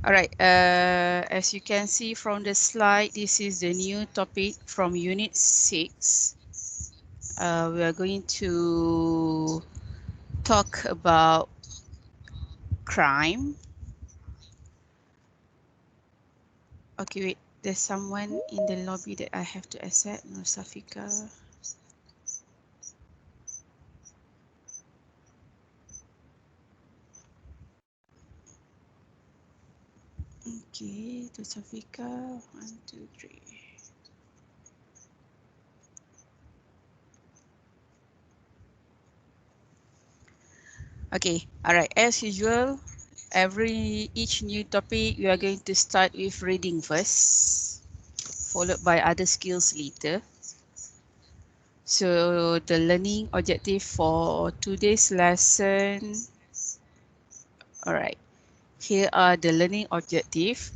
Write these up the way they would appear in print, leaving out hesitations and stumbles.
All right, as you can see from the slide, this is the new topic from Unit 6. We are going to talk about crime. Okay, wait, there's someone in the lobby that I have to accept. No, Safika. Okay, to Safika. 1, 2, 3. Okay, all right, as usual, each new topic, we are going to start with reading first, followed by other skills later. So the learning objective for today's lesson. All right, here are the learning objective.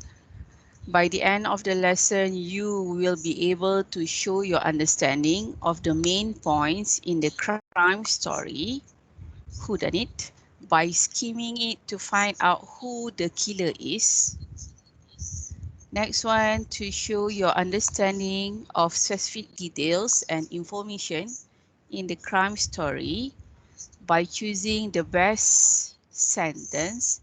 By the end of the lesson, you will be able to show your understanding of the main points in the crime story, who done it, by skimming it to find out who the killer is. Next one, to show your understanding of specific details and information in the crime story by choosing the best sentence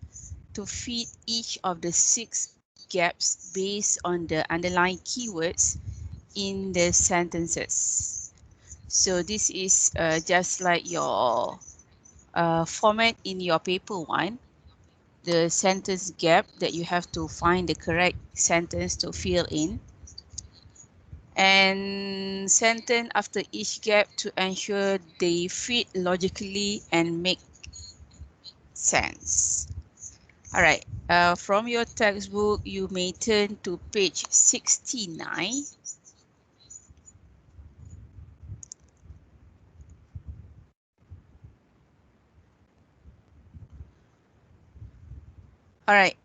to fit each of the 6 gaps based on the underlying keywords in the sentences. So this is just like your format in your paper 1, the sentence gap that you have to find the correct sentence to fill in, and sentence after each gap to ensure they fit logically and make sense. All right, from your textbook, you may turn to page 69. All right,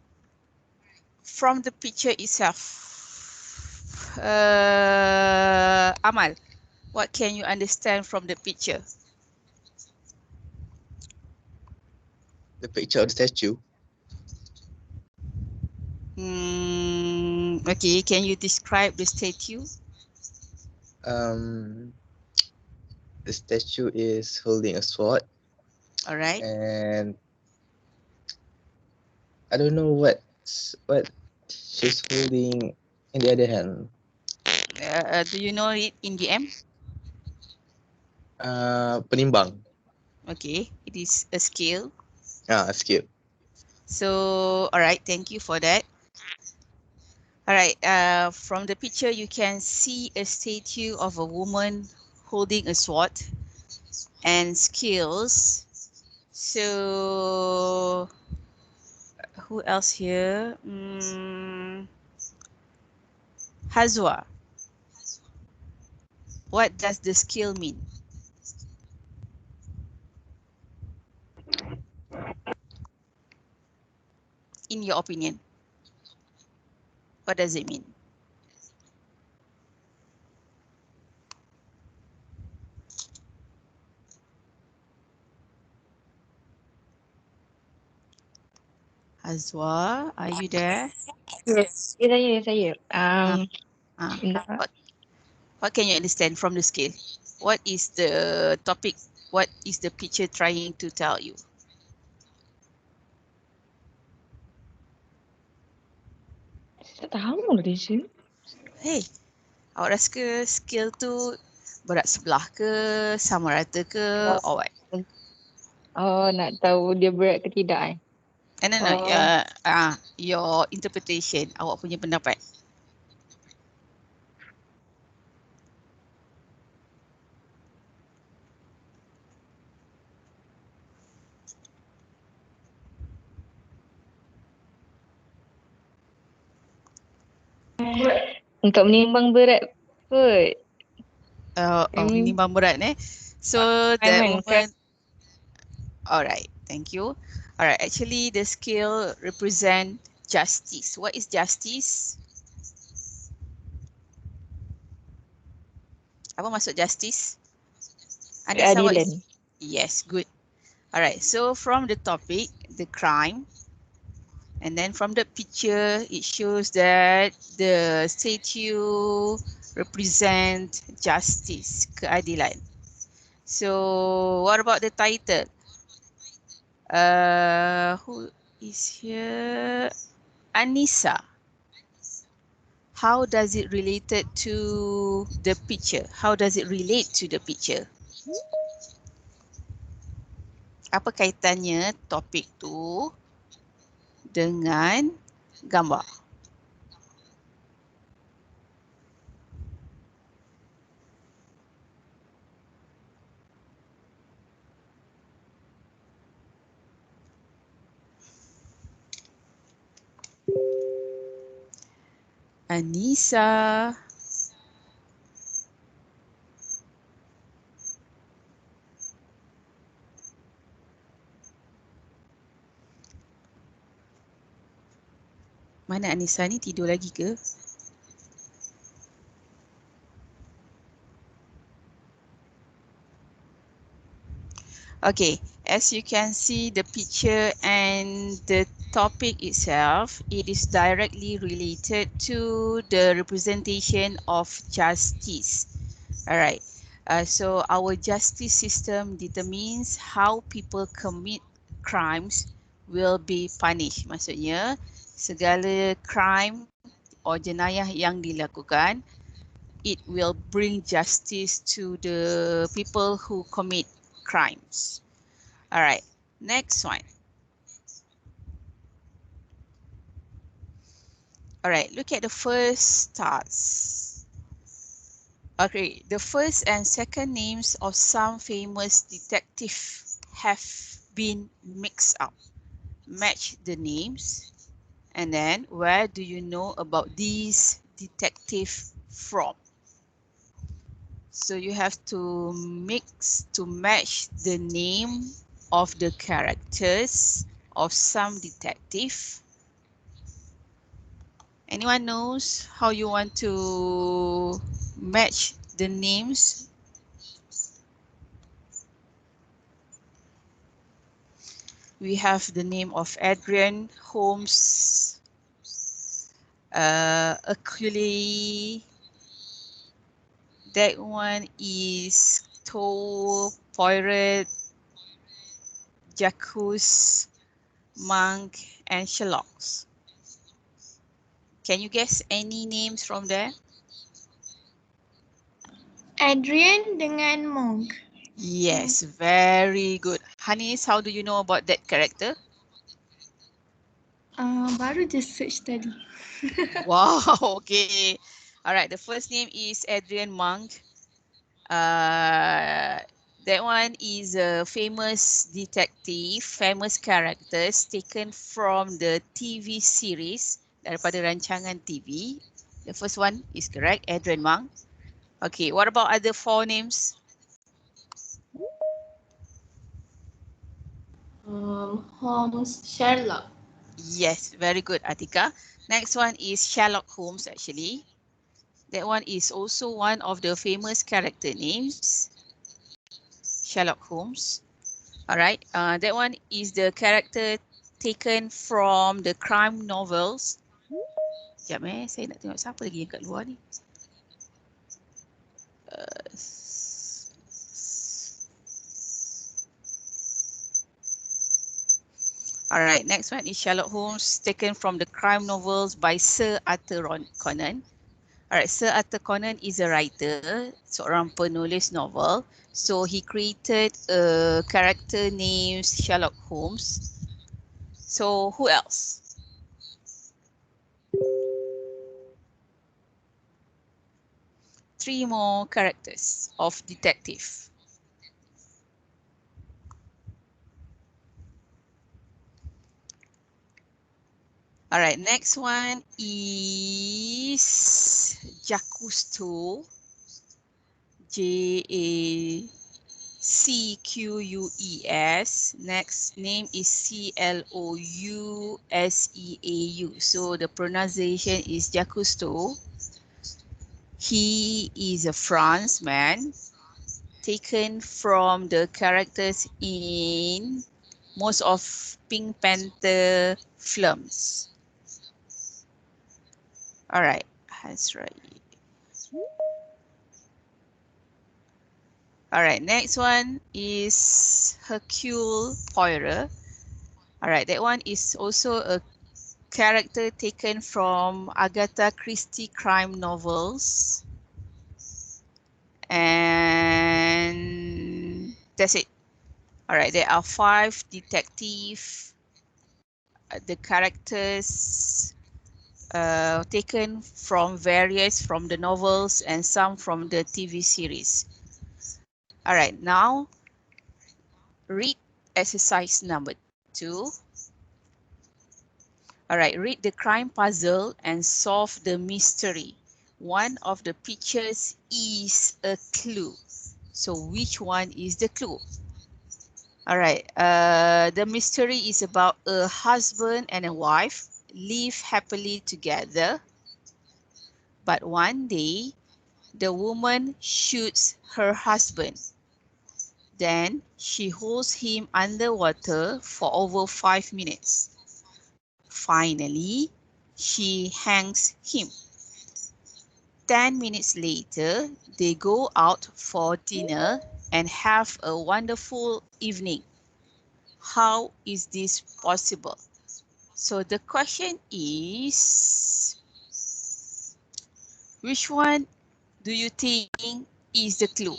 from the picture itself, Amal, what can you understand from the picture? The picture of the statue. Okay, can you describe the statue? Um, the statue is holding a sword, All right. and I don't know what she's holding in the other hand. Do you know it in the M? Penimbang. Okay, it is a scale. Skip. So, all right, thank you for that. All right, from the picture, you can see a statue of a woman holding a sword and scales. So, who else here? Hazwa, what does the scale mean? In your opinion, what does it mean? Hazwa, are you there? Yes, saya. Uh, uh, what, what can you understand from the scale? What is the topic? What is the picture trying to tell you? tak tahu lah dia. Hey, awak rasa ke scale tu berat sebelah ke, sama rata ke, or what? Oh, nak tahu dia berat ke tidak And then your interpretation, awak punya pendapat. Untuk menimbang berat kot. Menimbang berat So that woman, alright, thank you. Alright, actually the scale represent justice. What is justice? Apa maksud justice? Anissa, what is? Keadilan. Yes, good. Alright, so from the topic, the crime, And then from the picture, it shows that the statue represent justice, keadilan. So what about the title? Who is here? Anissa. How does it related to the picture? How does it relate to the picture? Apa kaitannya topik tu dengan gambar? Anissa. Mana Anissa ni, tidur lagi ke? Okay, as you can see the picture and the topic itself, it is directly related to the representation of justice. Alright, so our justice system determines how people commit crimes will be punished. Maksudnya, segala crime or jenayah yang dilakukan, it will bring justice to the people who commit crimes. Alright, next one. Alright, look at the first stars. Okay, the first and second names of some famous detectives have been mixed up. Match the names, and then where do you know about these detectives from? So you have to mix to match the name of the characters of some detective. Anyone knows how you want to match the names? We have the name of Adrian Holmes, Achille. That one is Toe, Poirot, Jacques, Monk, and Sherlock. Can you guess any names from there? Adrian dengan Monk. Yes, very good. Hanis, how do you know about that character? Baru just search tadi. Wow, okay. All right, the first name is Adrian Monk. That one is a famous detective, famous characters taken from the TV series, daripada rancangan TV. The first one is correct, Adrian Monk. Okay, what about other four names? Holmes, Sherlock. Yes, very good, Atika. Next one is Sherlock Holmes, actually. That one is also one of the famous character names, Sherlock Holmes. All right, that one is the character taken from the crime novels. Sekejap saya nak tengok siapa lagi yang kat luar ni. Alright, next one is Sherlock Holmes, taken from the crime novels by Sir Arthur Conan. Alright, Sir Arthur Conan is a writer, seorang penulis novel. So he created a character named Sherlock Holmes. So who else? Three more characters of detective. All right, next one is Jacques, Jacqueus. Next name is Clouseau. So the pronunciation is Jacques. He is a Frenchman taken from the characters in most of Pink Panther films. All right, that's right. All right, next one is Hercule Poirot. All right, that one is also a character taken from Agatha Christie crime novels. And that's it. All right, there are 5 detective, the characters taken from the novels and some from the TV series. All right, now read exercise number 2. All right, read the crime puzzle and solve the mystery. One of the pictures is a clue. So which one is the clue? All right, the mystery is about a husband and a wife live happily together. But one day, the woman shoots her husband. Then she holds him underwater for over 5 minutes. Finally, she hangs him. 10 minutes later, they go out for dinner and have a wonderful evening. How is this possible? So the question is, which one do you think is the clue?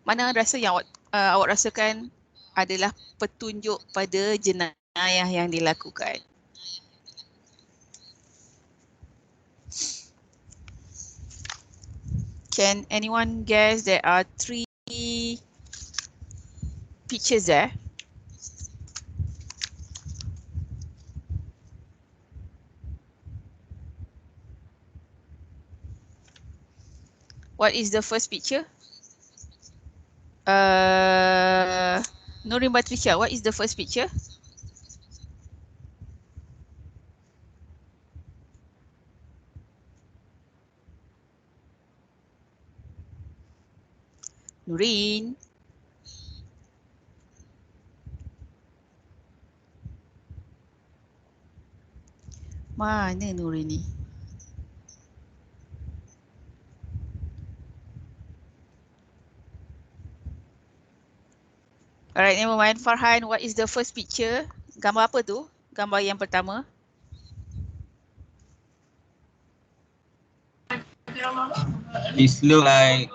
Mana rasa yang awak rasakan adalah petunjuk pada jenayah yang dilakukan? Can anyone guess? There are 3 pictures there. What is the first picture? Nurin Batrisha, what is the first picture? Nurin. Mana Nurin ni? Alright, never mind. Farhan, what is the first picture? Gambar apa tu? Gambar yang pertama. It look like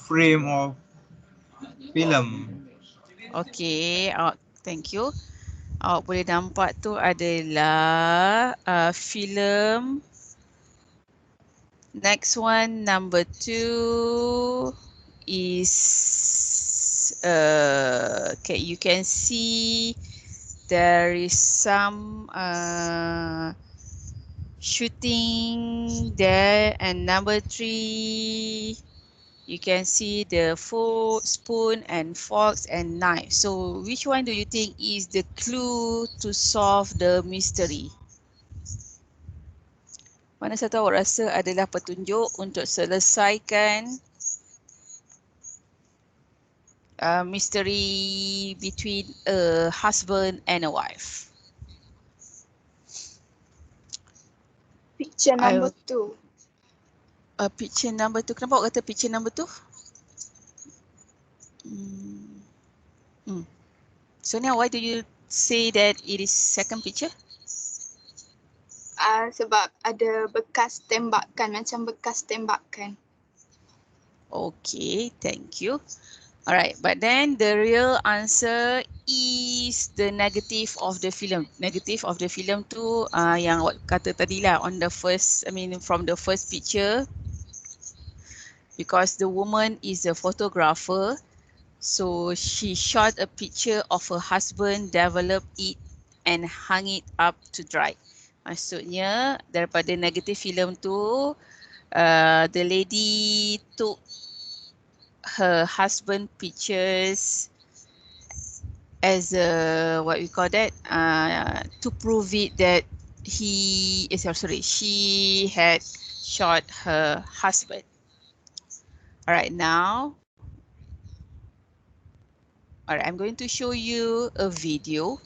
frame of film. Okay, thank you. Awak boleh nampak tu adalah filem. Next one, number 2 is okay, you can see there is some shooting there, and number 3 you can see the fork, spoon and forks and knife. So which one do you think is the clue to solve the mystery? Mana satu awak rasa adalah petunjuk untuk selesaikan mystery between a husband and a wife? Picture number 2. Picture number 2. Kenapa awak kata picture number 2? So now why do you say that it is second picture? Sebab ada bekas tembakan, macam bekas tembakan. Okay, thank you. Alright, but then the real answer is the negative of the film. Negative of the film tu yang awak kata tadi lah, on the first, from the first picture. Because the woman is a photographer, so she shot a picture of her husband, developed it and hung it up to dry. Maksudnya daripada negative film tu, the lady took her husband pictures as a, what we call that, to prove it that she had shot her husband. All right, now Alright, I'm going to show you a video.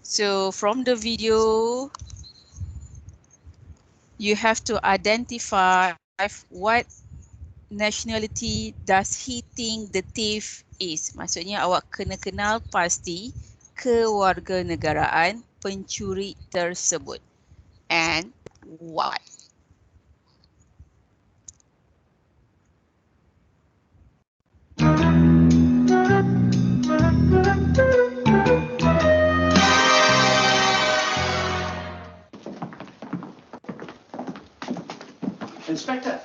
So from the video, you have to identify what nationality does he think the thief is. Maksudnya awak kena kenal pasti kewarganegaraan pencuri tersebut. And why? Inspector.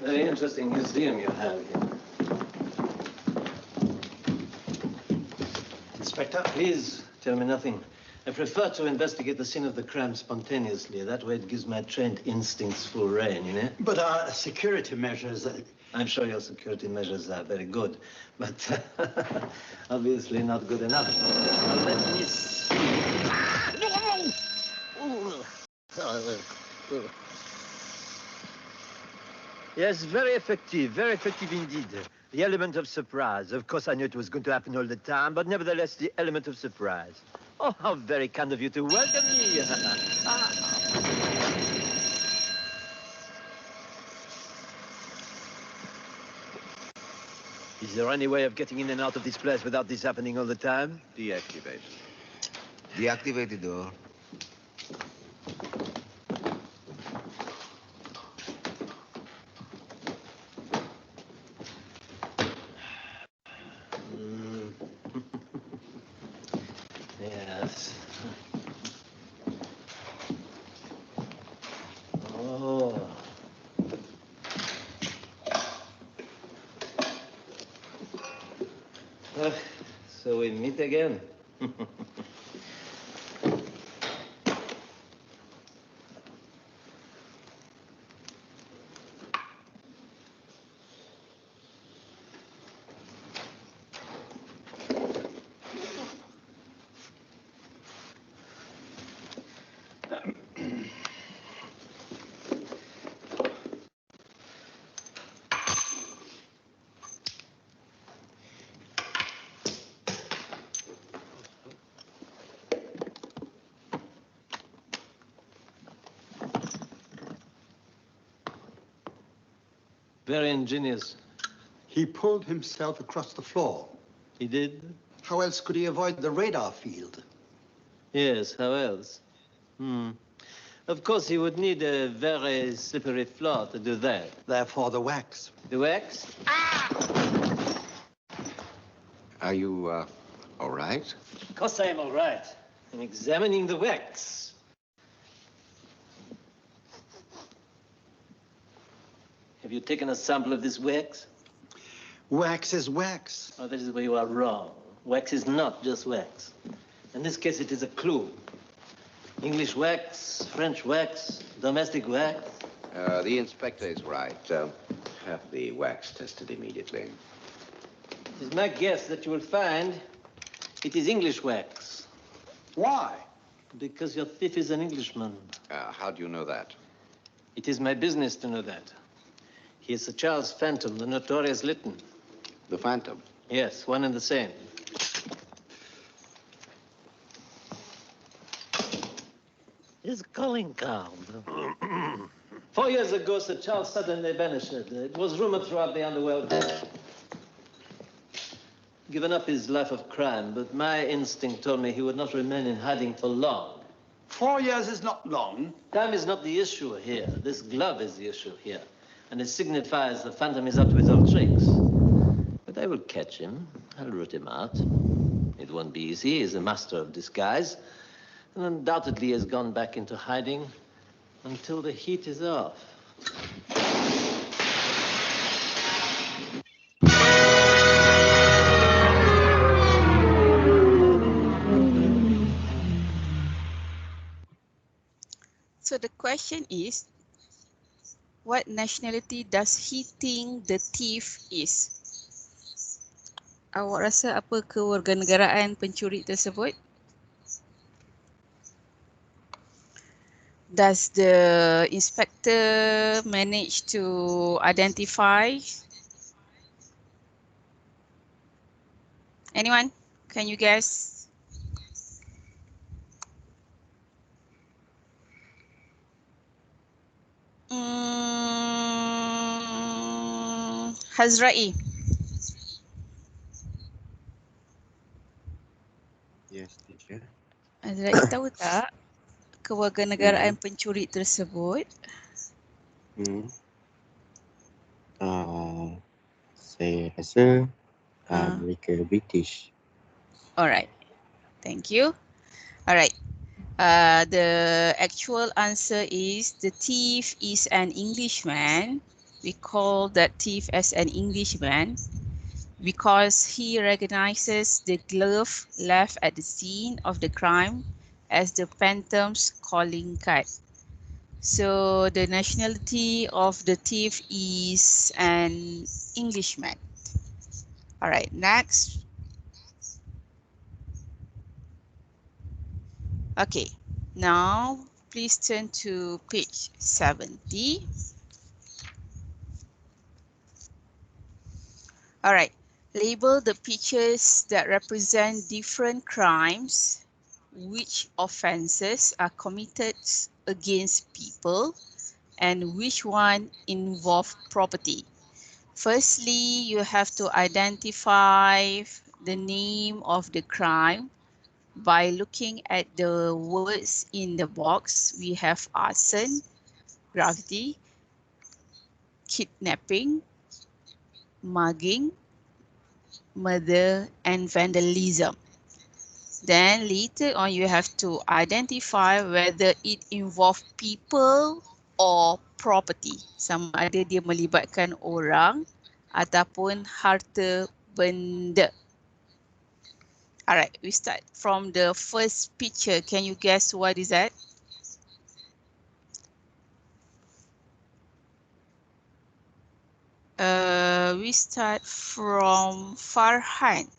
Very interesting museum you have here. Inspector, please tell me nothing. I prefer to investigate the scene of the crime spontaneously. That way it gives my trained instincts full rein, you know? But our security measures... I'm sure your security measures are very good, but obviously not good enough. Now let me see. Yes, very effective indeed. The element of surprise. Of course, I knew it was going to happen all the time, but nevertheless, the element of surprise. Oh, how very kind of you to welcome me. Is there any way of getting in and out of this place without this happening all the time? Deactivate. Deactivate the door. Yes. Oh. So we meet again. Very ingenious. He pulled himself across the floor. He did? How else could he avoid the radar field? Yes, how else? Of course, he would need a very slippery floor to do that. Therefore, the wax. The wax? Are you, all right? Of course I am all right. I'm examining the wax. Have you taken a sample of this wax? Wax is wax. Oh, this is where you are wrong. Wax is not just wax. In this case, it is a clue. English wax, French wax, domestic wax. The inspector is right. Have the wax tested immediately. It is my guess that you will find it is English wax. Why? Because your thief is an Englishman. How do you know that? It is my business to know that. He is Sir Charles Phantom, the notorious Lytton. The Phantom? Yes, one and the same. His calling card. 4 years ago, Sir Charles suddenly vanished. It was rumored throughout the underworld. Given up his life of crime, but my instinct told me he would not remain in hiding for long. 4 years is not long. Time is not the issue here. This glove is the issue here. And it signifies the Phantom is up to his old tricks. But I will catch him. I'll root him out. It won't be easy. He's a master of disguise. And undoubtedly has gone back into hiding until the heat is off. So the question is, what nationality does he think the thief is? Awak rasa apa kewarganegaraan pencuri tersebut? Does the inspector manage to identify? Anyone? Can you guess? Hazrai. Yes, teacher. Hazrai tahu tak kewarganegaraan pencuri tersebut? Saya rasa Ah. mereka British. Alright, thank you. Alright, the actual answer is the thief is an Englishman. We call that thief as an Englishman because he recognizes the glove left at the scene of the crime as the Phantom's calling card. So the nationality of the thief is an Englishman. All right, next. Okay, now please turn to page 70. All right, label the pictures that represent different crimes. Which offenses are committed against people and which one involve property? Firstly, you have to identify the name of the crime by looking at the words in the box. We have arson, graffiti, kidnapping, mugging, murder, and vandalism. Then later on, you have to identify whether it involve people or property. Sama ada dia melibatkan orang ataupun harta benda. Alright, we start from the first picture. Can you guess what is that? We start from Farhan.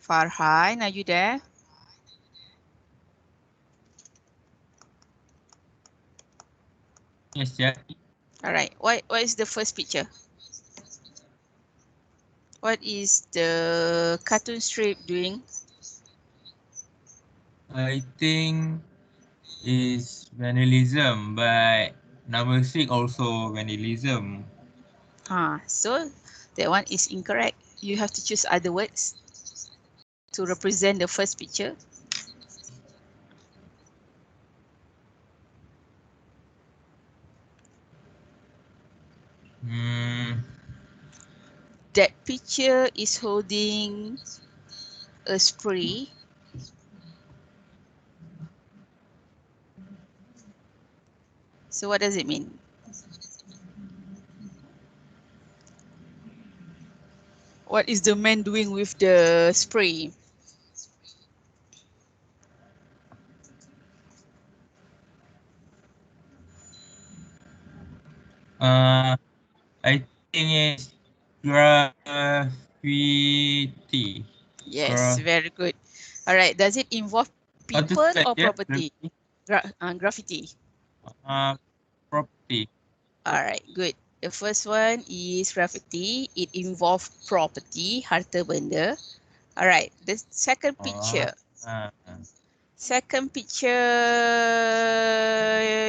Farhan, are you there? Yes, yeah. All right. What is the first picture? What is the cartoon strip doing? I think is vandalism, but number 6 also vandalism. So that one is incorrect. You have to choose other words to represent the first picture. That picture is holding a spray. So what does it mean? What is the man doing with the spray? I think it's graffiti. Yes, very good. All right. Does it involve people or property? Graffiti. Property. All right, good. The first one is graffiti. It involves property, harta benda. All right, the second picture. Second picture,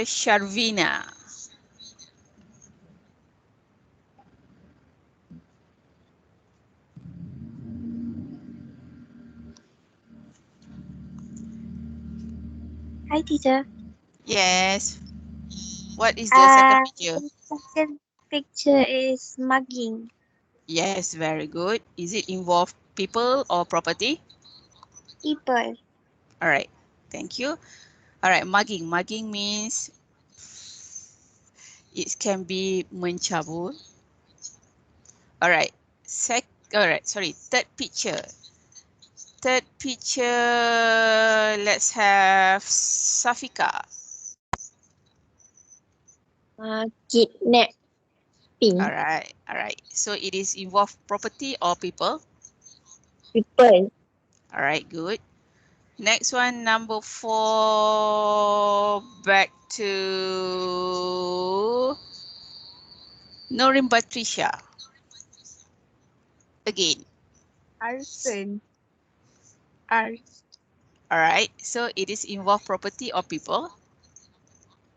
Sharvina. Hi, teacher. Yes. What is the second picture? The second picture is mugging. Yes, very good. Is it involve people or property? People. All right, thank you. All right, mugging. Mugging means it can be mencabul. All right, third picture. Third picture, let's have Safika. Kidnapping. All right. So it is involve property or people? People. All right, good. Next one, number 4. Back to Norin Patricia. Again. Arson. Ars. All right, so it is involve property or people.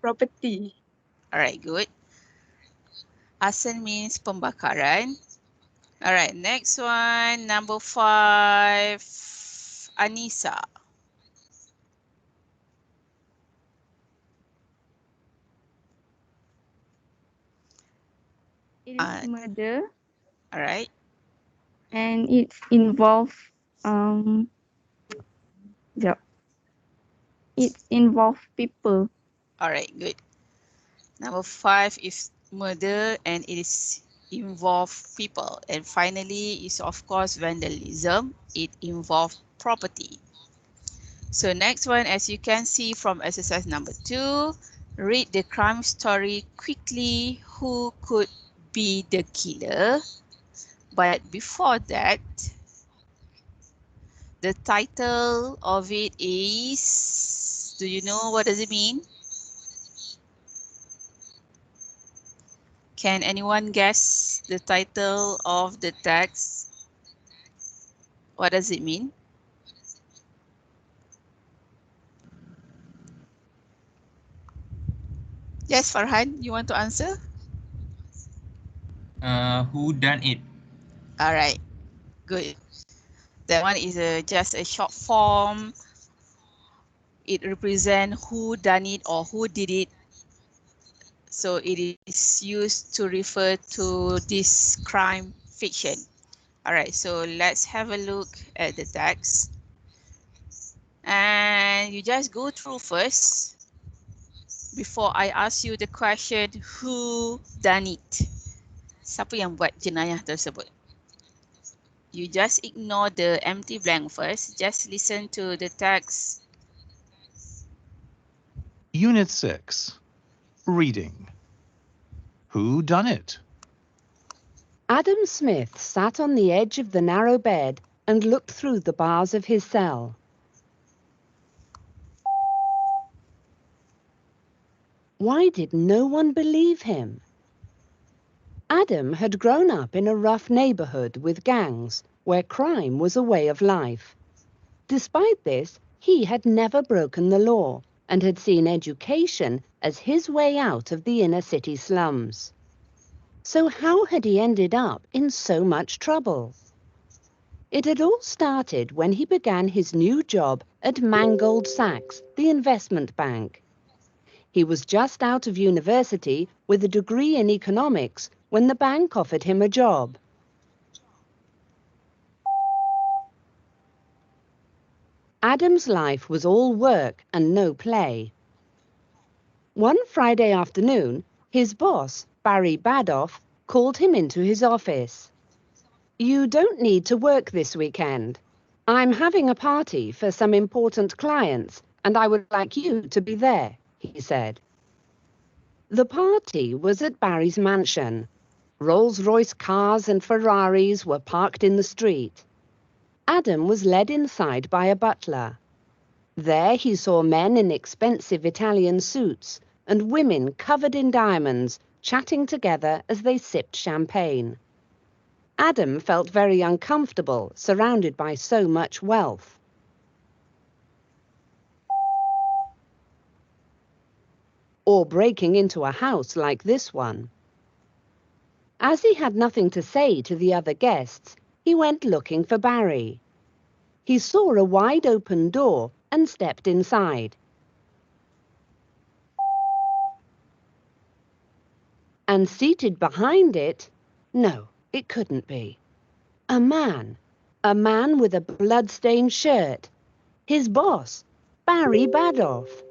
Property. All right, good. Arson means pembakaran. All right, next one, number 5. Anissa. It is murder All right. and it involves yeah, it involves people. All right, good. Number 5 is murder and it is involve people. And finally is of course vandalism. It involve property. So next one, as you can see from exercise number 2, read the crime story quickly. Who could be the killer? But before that, the title of it is, do you know what does it mean? Can anyone guess the title of the text? What does it mean? Yes, Farhan, you want to answer? Who done it? All right, good. That one is just a short form. It represents who done it or who did it. So it is used to refer to this crime fiction. All right, so let's have a look at the text. And you just go through first before I ask you the question, who done it? Siapa yang buat jenayah tersebut? You just ignore the empty blank first. Just listen to the text. Unit 6. Reading. Who done it? Adam Smith sat on the edge of the narrow bed and looked through the bars of his cell. Why did no one believe him? Adam had grown up in a rough neighborhood with gangs where crime was a way of life. Despite this, he had never broken the law and had seen education as his way out of the inner city slums. So how had he ended up in so much trouble? It had all started when he began his new job at Mangold Sachs, the investment bank. He was just out of university with a degree in economics when the bank offered him a job. Adam's life was all work and no play. One Friday afternoon, his boss, Barry Badoff, called him into his office. "You don't need to work this weekend. I'm having a party for some important clients, and I would like you to be there," he said. The party was at Barry's mansion. Rolls-Royce cars and Ferraris were parked in the street. Adam was led inside by a butler. There he saw men in expensive Italian suits and women covered in diamonds chatting together as they sipped champagne. Adam felt very uncomfortable, surrounded by so much wealth. Or breaking into a house like this one. As he had nothing to say to the other guests, he went looking for Barry. He saw a wide-open door and stepped inside. And seated behind it, no, it couldn't be. A man with a blood-stained shirt. His boss, Barry Badoff.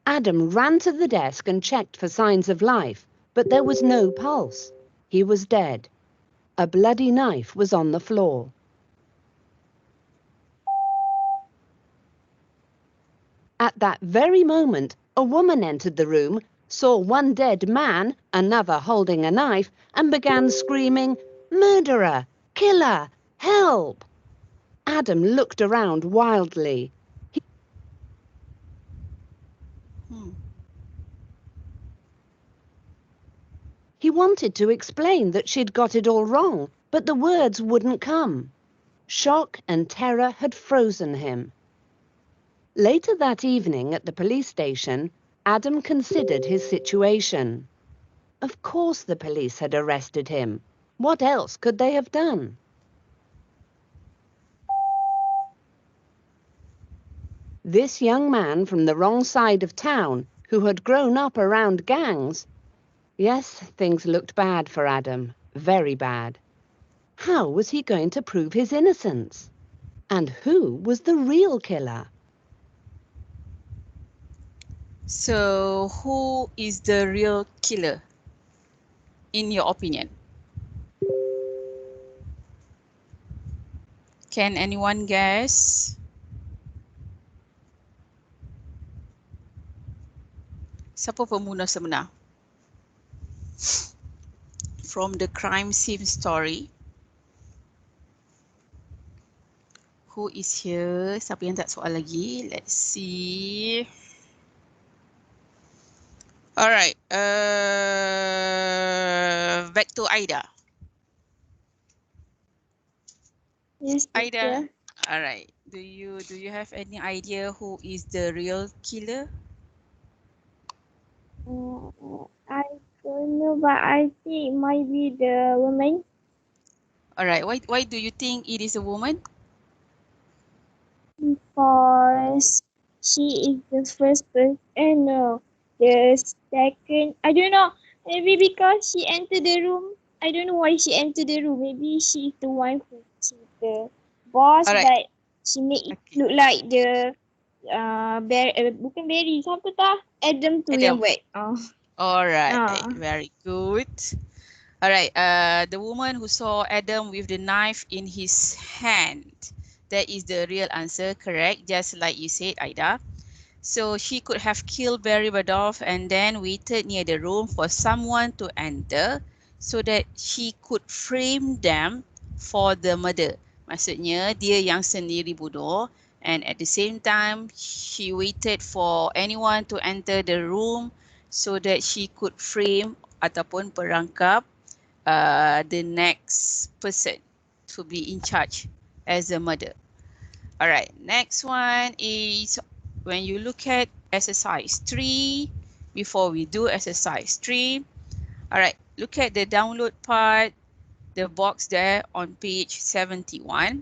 Adam ran to the desk and checked for signs of life, but there was no pulse. He was dead. A bloody knife was on the floor. At that very moment, a woman entered the room, saw one dead man, another holding a knife, and began screaming, "Murderer! Killer! Help!" Adam looked around wildly. He wanted to explain that she'd got it all wrong, but the words wouldn't come. Shock and terror had frozen him. Later that evening at the police station, Adam considered his situation. Of course the police had arrested him. What else could they have done? This young man from the wrong side of town, who had grown up around gangs. Yes, things looked bad for Adam, very bad. How was he going to prove his innocence? And who was the real killer? So, who is the real killer, in your opinion? Can anyone guess? Siapa pembunuh sebenar? From the crime scene story. Who is here? Siapa yang tak soal lagi? Let's see. Alright. Back to Aida. Yes, Aida. teacher. Alright. Do you have any idea who is the real killer? I don't know, but I think it might be the woman. Alright. Why do you think it is a woman? Because she is the first person. No, the second. I don't know. Maybe because she entered the room. I don't know why she entered the room. Maybe she's the one who she's the boss, Alright. but she make it look like the bukan Barry. Siapa tah? Adam tu yang Adam. buat. Alright. Very good. Alright. The woman who saw Adam with the knife in his hand. That is the real answer, correct? Just like you said, Aida. So she could have killed Barry Badoff and then waited near the room for someone to enter so that she could frame them for the murder. Maksudnya dia yang sendiri bunuh, and at the same time she waited for anyone to enter the room so that she could frame ataupun perangkap the next person to be in charge as a murder. Alright, next one is when you look at exercise 3, before we do exercise 3, alright, look at the download part, the box there on page 71.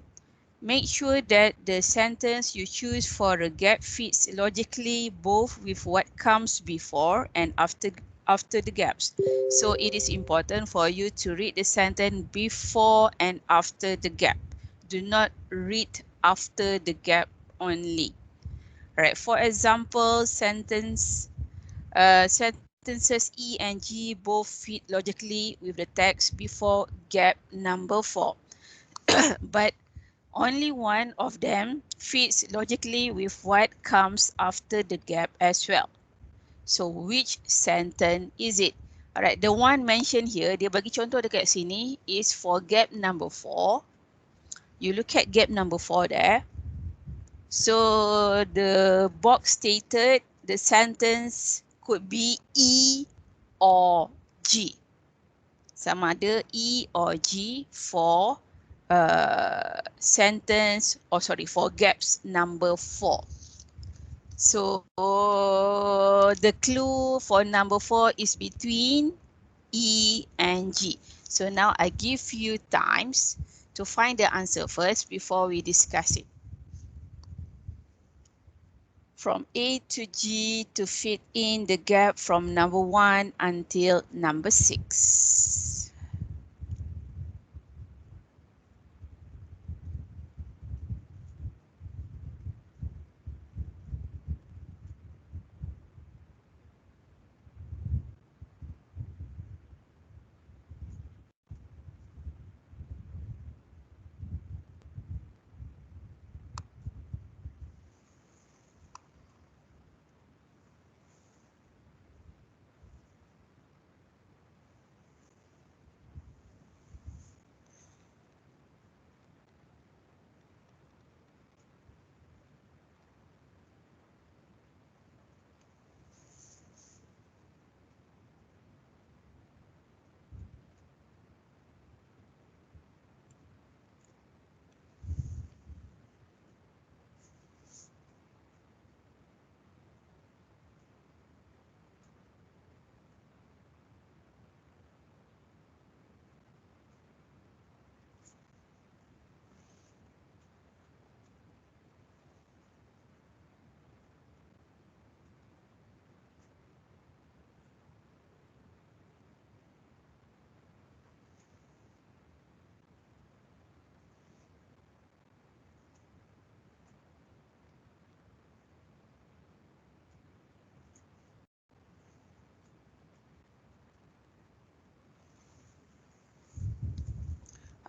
Make sure that the sentence you choose for a gap fits logically both with what comes before and after the gaps. So it is important for you to read the sentence before and after the gap. Do not read after the gap only. Right. For example, sentences E and G both fit logically with the text before gap number 4. But only one of them fits logically with what comes after the gap as well. So which sentence is it? Alright, the one mentioned here, dia bagi contoh dekat sini is for gap number 4. You look at gap number 4 there. So the box stated the sentence could be E or G. Sama ada E or G for sentence, for gaps number 4. So the clue for number 4 is between E and G. So now I give you times to find the answer first before we discuss it. From A to G to fit in the gap from number 1 until number 6.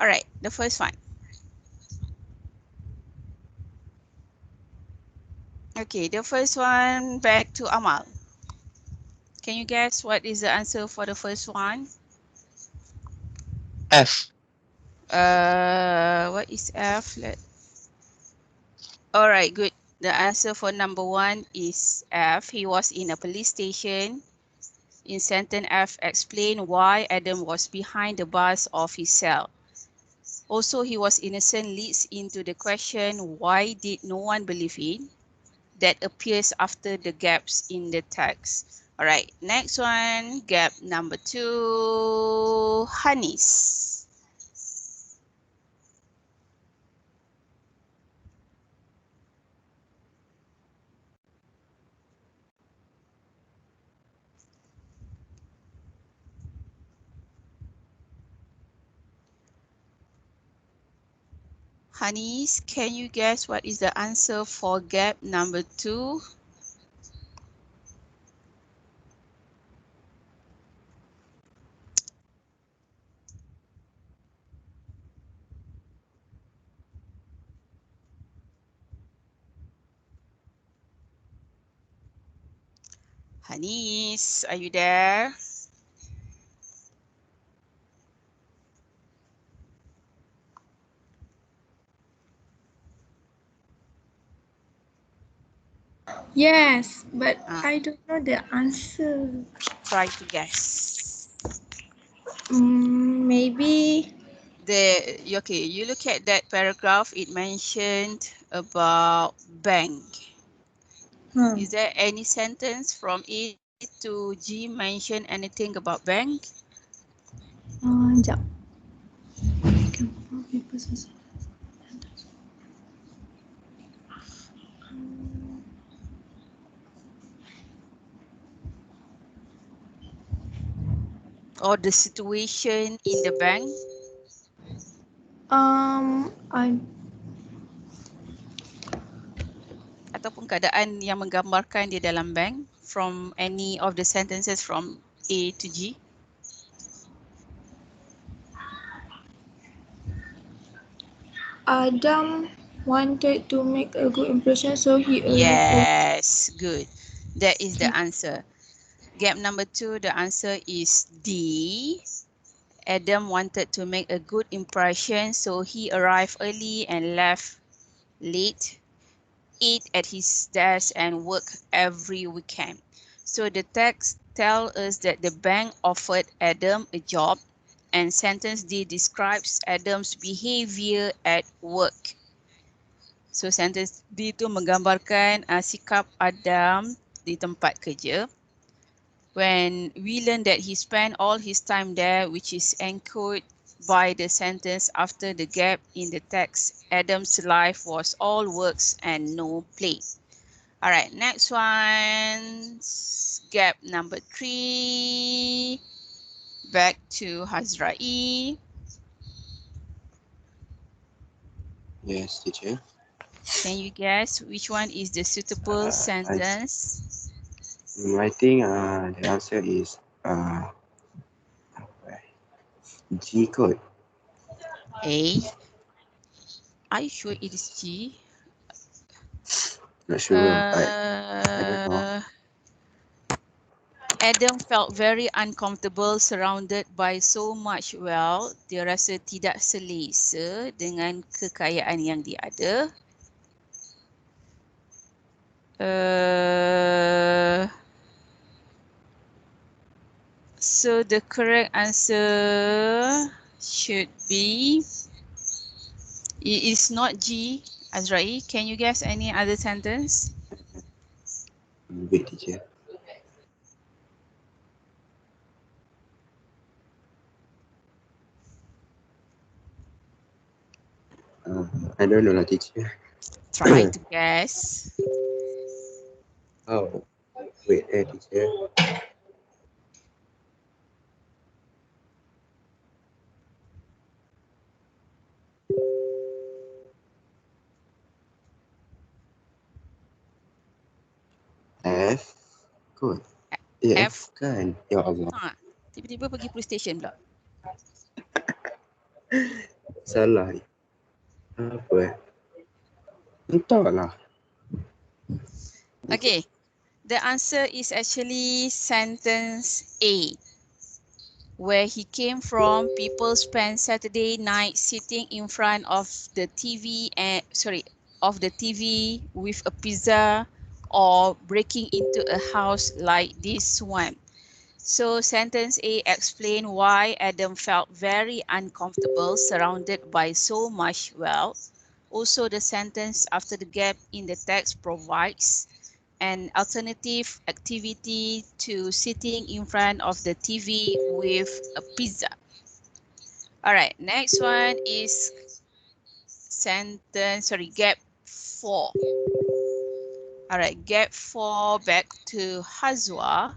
Alright, the first one. Okay, the first one back to Amal. Can you guess what is the answer for the first one? F. What is F? Alright, good. The answer for number one is F. He was in a police station. In sentence F, explain why Adam was behind the bars of his cell. Also, he was innocent leads into the question, why did no one believe in? That appears after the gaps in the text. All right, next one, gap number 2, Hanis. Hanis, can you guess what is the answer for gap number 2? Hanis, are you there? Yes, but I don't know the answer. Try to guess. Maybe Okay, you look at that paragraph, it mentioned about bank. Is there any sentence from A to G mention anything about bank? Sekejap. Or the situation in the bank? Ataupun keadaan yang menggambarkan di dalam bank from any of the sentences from A to G? Adam wanted to make a good impression, so he arrived. Yes, good. That is the answer. Gap number 2, the answer is D. Adam wanted to make a good impression, so he arrived early and left late, ate at his desk and worked every weekend. So the text tells us that the bank offered Adam a job, and sentence D describes Adam's behavior at work. So sentence D itu menggambarkan sikap Adam di tempat kerja. When we learn that he spent all his time there, which is encoded by the sentence after the gap in the text, Adam's life was all works and no play. All right, next one, gap number 3. Back to Hazrai. Yes, teacher. Can you guess which one is the suitable sentence? I think the answer is G code. A. Are you sure it is G? Not sure. I don't know. Adam felt very uncomfortable surrounded by so much wealth. Dia rasa tidak selesa dengan kekayaan yang dia ada. So the correct answer should be, it is not G. Azrai, can you guess any other sentence? Wait, teacher. I don't know, teacher. Try to guess. Oh, wait, teacher. F kot. F kan? Ya Allah. Tiba-tiba pergi police station pula. Salah. Apa? Entahlah. Okay, the answer is actually sentence A. Where he came from, people spend Saturday night sitting in front of the TV with a pizza or breaking into a house like this one. So sentence A explain why Adam felt very uncomfortable surrounded by so much wealth. Also, the sentence after the gap in the text provides an alternative activity to sitting in front of the TV with a pizza. All right, next one is gap 4. All right, gap 4, back to Hazwa.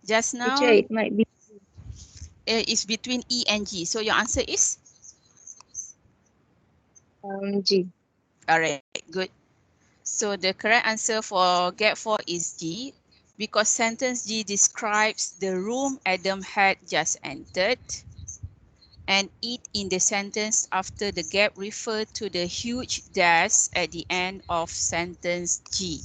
Just now, Teacher, it might be it's between E and G. So your answer is? G. All right, good. So the correct answer for gap 4 is G, because sentence G describes the room Adam had just entered, and it in the sentence after the gap refer to the huge dash at the end of sentence G.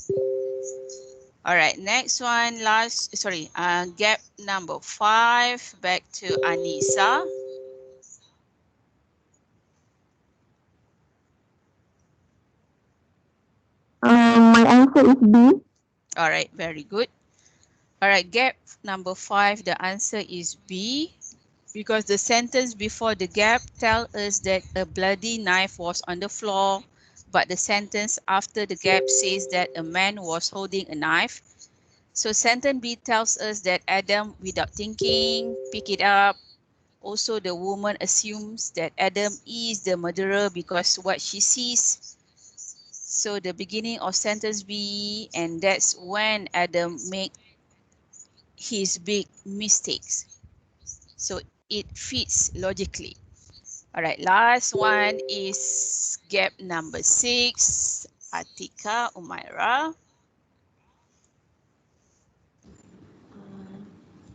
All right, next one, gap number 5, back to Anissa. My answer is B. All right, very good. All right, gap number 5, the answer is B, because the sentence before the gap tells us that a bloody knife was on the floor, but the sentence after the gap says that a man was holding a knife. So sentence B tells us that Adam, without thinking, pick it up. Also, the woman assumes that Adam is the murderer because what she sees. So the beginning of sentence B, and that's when Adam make his big mistakes. So it fits logically. All right, last one is gap number 6, Atika, Umaira.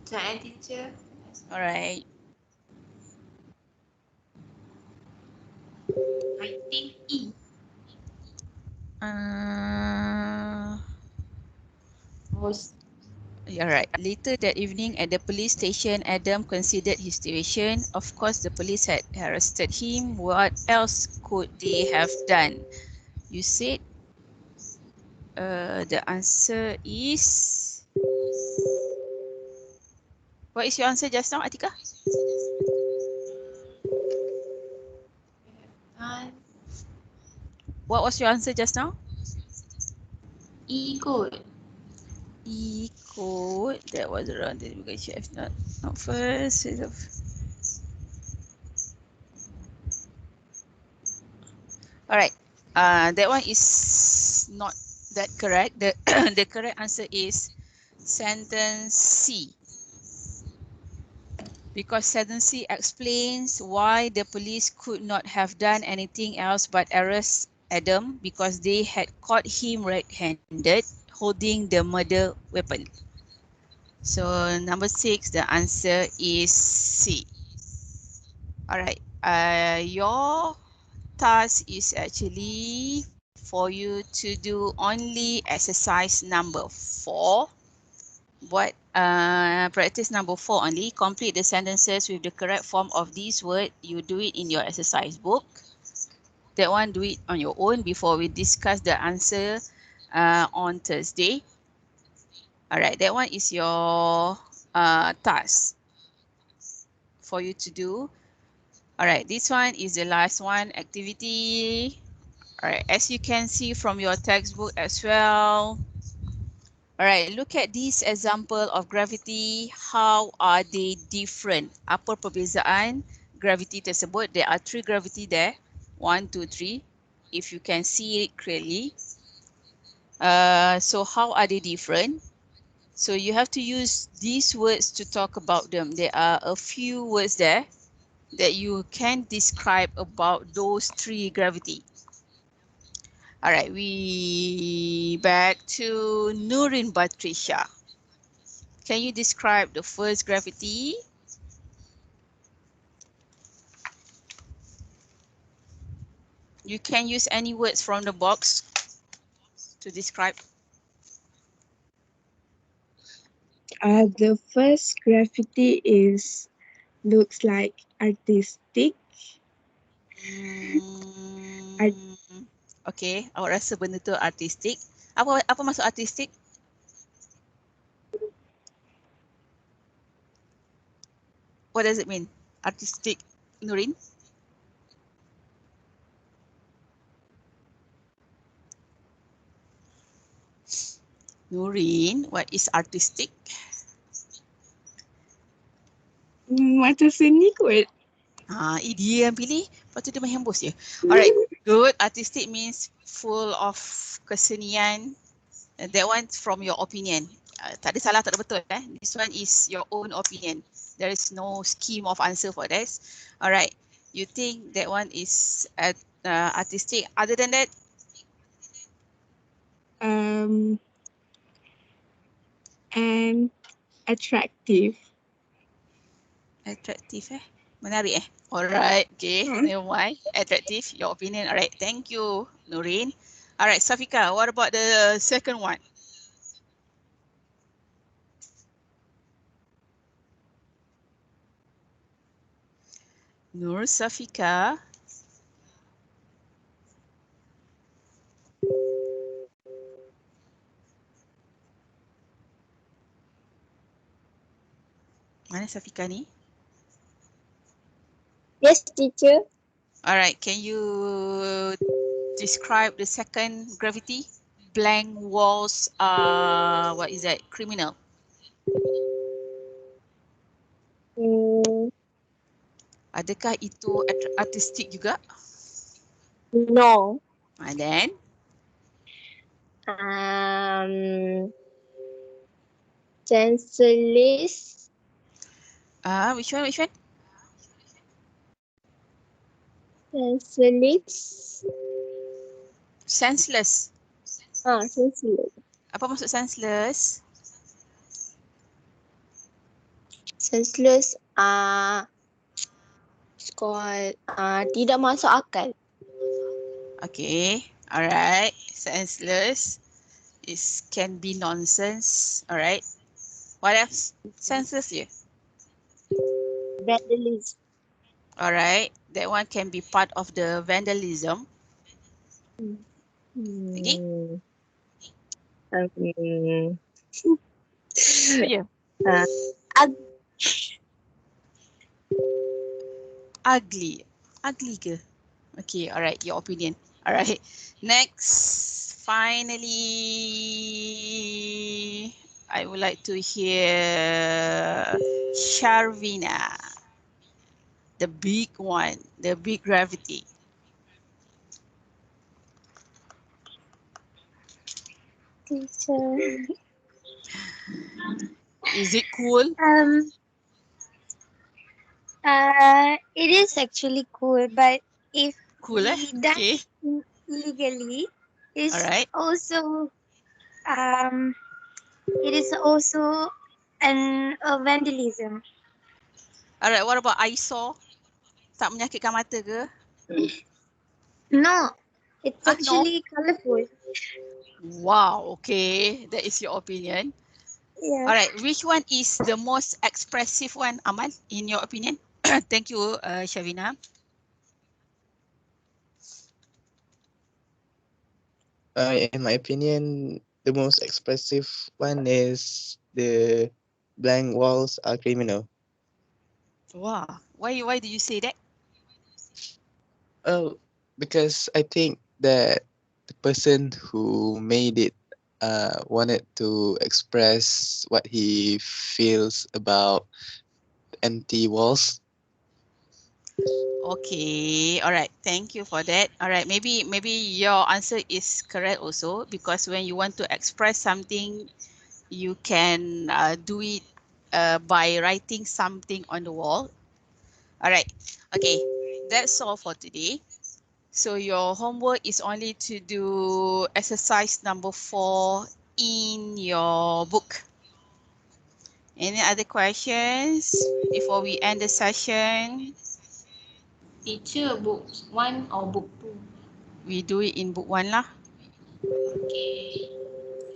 Jangan teacher. All right. I think E. All right. Later that evening at the police station, Adam considered his situation. Of course, the police had arrested him. What else could they have done? You said the answer is... What is your answer just now, Atika? What was your answer just now? E kot. E code. That was around the because you have not first. All right. That one is not that correct. The the correct answer is sentence C. Because sentence C explains why the police could not have done anything else but arrest Adam because they had caught him red-handed holding the murder weapon. So number 6, the answer is C. All right. Your task is actually for you to do only exercise number 4. What practice number 4 only. Complete the sentences with the correct form of these words. You do it in your exercise book. That one, do it on your own before we discuss the answer on Thursday. All right, that one is your task for you to do. All right, this one is the last one, activity. All right, as you can see from your textbook as well. All right, look at this example of gravity. How are they different? Apa perbezaan gravity tersebut? There are 3 gravity there. 1, 2, 3. If you can see it clearly. So how are they different? So you have to use these words to talk about them. There are a few words there that you can describe about those 3 gravity. All right, we back to Nurin Batrisha. Can you describe the first graffiti? You can use any words from the box to describe. The first graffiti looks like artistic. Okay, awak rasa benda tu artistik. Apa maksud artistik? What does it mean? Artistic, Nurin? Nurin, what is artistic? Macam seni kot. Dia yang pilih. Lepas tu dia main hembus je. Alright, good. Artistic means full of kesenian. That one from your opinion. Tak ada salah, tak ada betul. This one is your own opinion. There is no scheme of answer for this. Alright, you think that one is artistic. Other than that? And attractive. Attractive menarik Alright, okay, never mind. Attractive, your opinion. Alright, thank you, Nurin. Alright, Safika, what about the second one? Nur Safika. Mana Safika ni? Yes, teacher. Alright, can you describe the second graffiti? Blank walls are, what is that? Criminal. Adakah itu artistik juga? No. And then? Senseless. Which one? Senseless. Senseless. Senseless. Apa maksud senseless? Senseless. It's called tidak masuk akal. Okay, alright. Senseless can be nonsense. Alright. What else? Senseless je. Vandalism. Alright, that one can be part of the vandalism. Lagi? Yeah. Ugly. Ugly ke? Okay, alright, your opinion. Alright, next, finally, I would like to hear Sharvina. The big one, the big gravity. Teacher. Is it cool? It is actually cool, but if cool, we done illegally, it's also it is also a vandalism. Alright, what about eyesore? Tak menyakitkan mata ke? No, it's actually colorful. Wow, okay, that is your opinion. Yeah. Alright, which one is the most expressive one, Amal, in your opinion? Thank you, Shavina. In my opinion, the most expressive one is the blank walls are criminal. Wow, why do you say that? Oh, because I think that the person who made it wanted to express what he feels about empty walls. Okay, all right, thank you for that. All right, maybe your answer is correct also, because when you want to express something, you can do it by writing something on the wall. All right, okay, that's all for today. So your homework is only to do exercise number 4 in your book. Any other questions before we end the session? Teacher, book 1 or book 2? We do it in book 1 lah. Okay.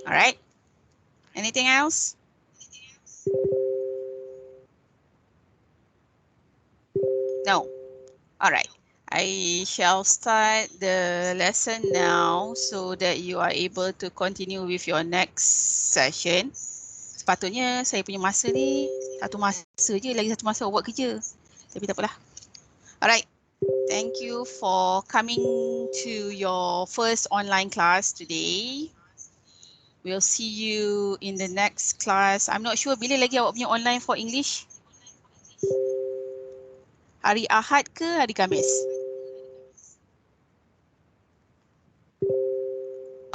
Alright. Anything else? No. Alright. I shall start the lesson now so that you are able to continue with your next session. Sepatutnya saya punya masa ni satu masa je, lagi satu masa buat kerja. Tapi tak apalah. Alright. Thank you for coming to your first online class today. We'll see you in the next class. I'm not sure bila lagi awak punya online for English. Hari Ahad ke hari Khamis?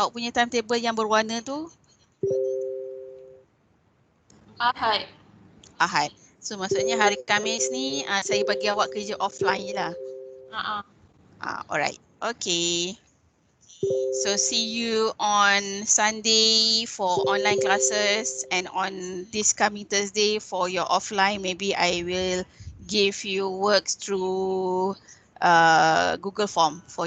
Awak punya timetable yang berwarna tu? Ahad. Ahad. So maksudnya hari Khamis ni saya bagi awak kerja offline je lah. Alright. Okay. So see you on Sunday for online classes, and on this coming Thursday for your offline. Maybe I will give you works through Google Form for